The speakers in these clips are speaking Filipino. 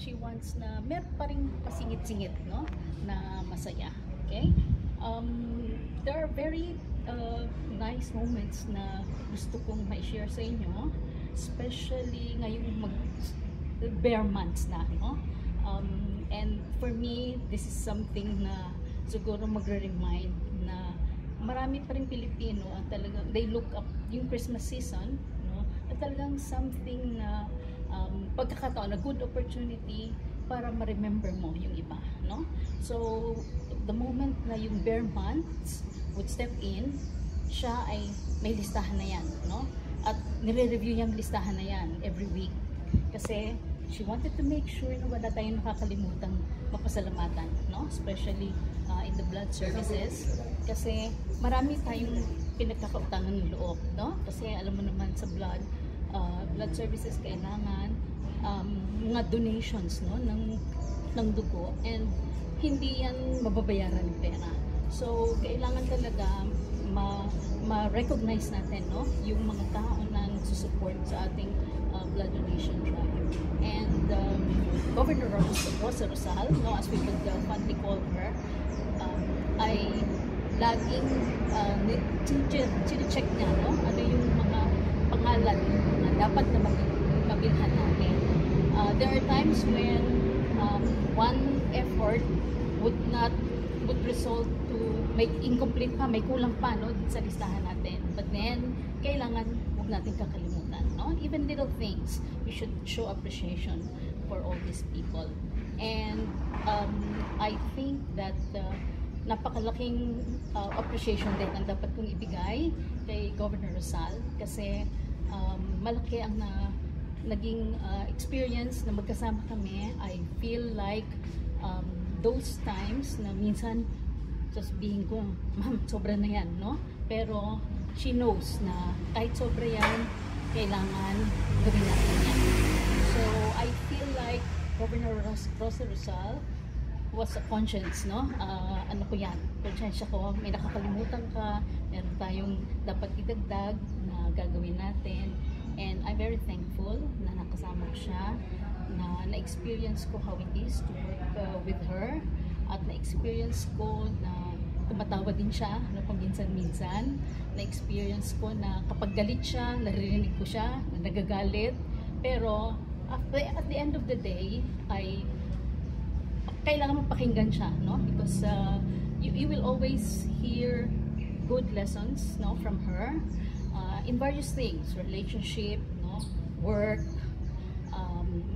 she wants na meron pa rin pasingit-singit, no? Na masaya. Okay? There are very nice moments na gusto kong ma-share sa inyo, especially ngayong bare months na, no? And for me, this is something na siguro magre-remind na marami pa rin Pilipino at talagang they look up yung Christmas season, no? At talagang something na pagkakataon, a good opportunity para ma-remember mo yung iba, no? So, the moment na yung bare months would step in, siya ay may listahan na yan, no? At nire-review yung listahan na yan every week. Kasi she wanted to make sure na wala tayong nakakalimutang mapasalamatan, no? Especially in the blood services. Kasi marami tayong pinagkakautangan ng loob, no? Kasi alam mo naman sa blood services kailangan mga donations, no? ng dugo, and hindi yan mababayaran ng pera. So kailangan talaga ma-recognize natin, no? Yung mga tao na nagsusupport sa ating blood donation drive. And Governor Rosa Rosal, no, as we would fondly call her, ay laging check niya, no? Ano yung mga pangalan na dapat na mabilhan natin. There are times when one effort would result to make incomplete pa, may kulang pa, no, sa listahan natin. But then, kailangan huwag natin kakalimutan, no? Even little things, we should show appreciation for all these people. And I think that napakalaking appreciation din ang dapat kong ibigay kay Governor Rosal kasi malaki ang naging experience na magkasama kami. I feel like those times na minsan sasabihin ko, ma'am, sobra na yan, no? Pero she knows na kahit sobra yan, kailangan gawin natin yan. So I feel like Governor Rosa Rosal was a conscience, no? Ano ko yan, konsensya ko, may nakakalimutan ka, meron tayong dapat idagdag na gagawin natin. And I'm very thankful na nakasama ko siya, na na-experience ko how it is to work with her, at na-experience ko na tumatawa din siya, no, paminsan-minsan. Na-experience ko na kapag galit siya, naririnig ko siya, na nagagalit. Pero at the end of the day, kailangan mapakinggan siya, no? Because you will always hear good lessons, no, from her. In various things, relationship, no, work,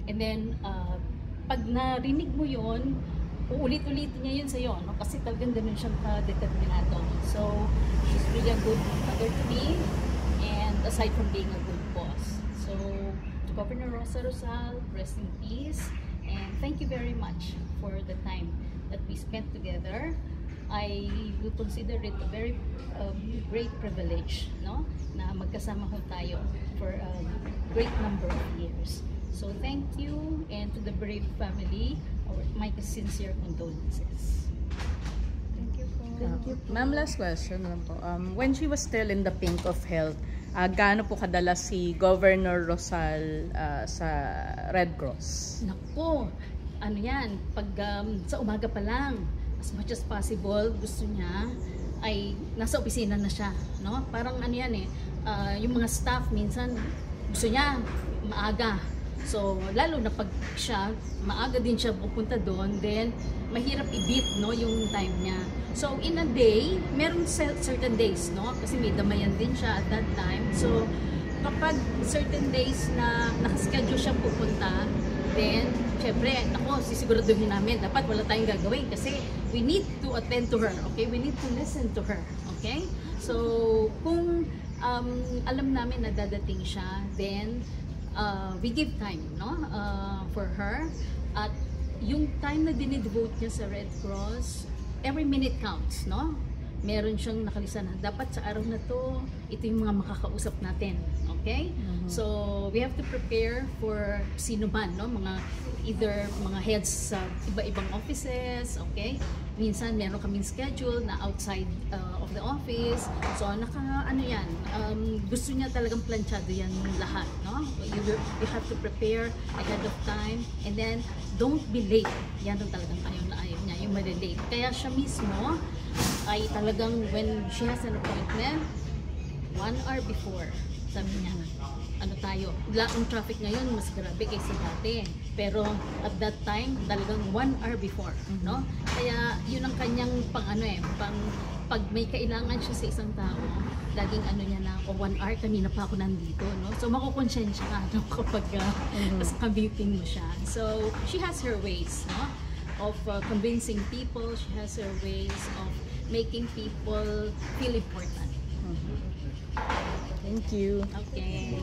and then pag narinig mo yon, uulit-ulitin niya yun sa'yo, no? Kasi talagang ganun siyang determinado. So she's really a good mother to me, and aside from being a good boss. So to Governor Rosa Rosal, rest in peace, and thank you very much for the time that we spent together. I will consider it a very great privilege, no, na magkasama ho tayo for a great number of years. So thank you, and to the Brave family, my sincere condolences. Thank you po. Thank you po. Ma'am, last question lang po. When she was still in the pink of health, gaano po kadalas si Governor Rosal sa Red Cross? Naku, ano yan, pag sa umaga pa lang, as much as possible, gusto niya ay nasa opisina na siya, no? Parang ano yan yung mga staff minsan gusto niya maaga. So, lalo na pag siya, maaga din siya pupunta doon, then mahirap i-beat, no, yung time niya. So, in a day, meron certain days, no? Kasi may damayan din siya at that time. So, kapag certain days na nakaschedule siya pupunta, then, syempre, ako, sisiguraduhin namin, dapat wala tayong gagawin kasi we need to attend to her, okay? We need to listen to her, okay? So, kung alam namin na dadating siya, then, we give time, no, for her. At yung time na dinidevote niya sa Red Cross, every minute counts, no? Meron siyang nakalisa na dapat sa araw na to, ito yung mga makakausap natin, Okay? So, we have to prepare for sino man, no? Either mga heads sa iba-ibang offices, okay? Minsan, meron kaming schedule na outside of the office. So, gusto niya talagang planchado yan lahat, no? You have to prepare ahead of time, and then, don't be late. Yan ang talagang ayaw niya, yung malilate. Kaya siya mismo, ay talagang when she has an appointment, 1 hour before, sabi niya, ang traffic ngayon mas grabe kaysa dati. Pero at that time, talagang 1 hour before, no? Kaya yun ang kanyang pag may kailangan siya sa isang tao, laging niya na, 1 hour, kanina pa ako nandito, no? So makukonsensya ka, no? Kapag commuting mo siya. So she has her ways, no? Of convincing people. She has her ways of making people feel important. Thank you. Okay.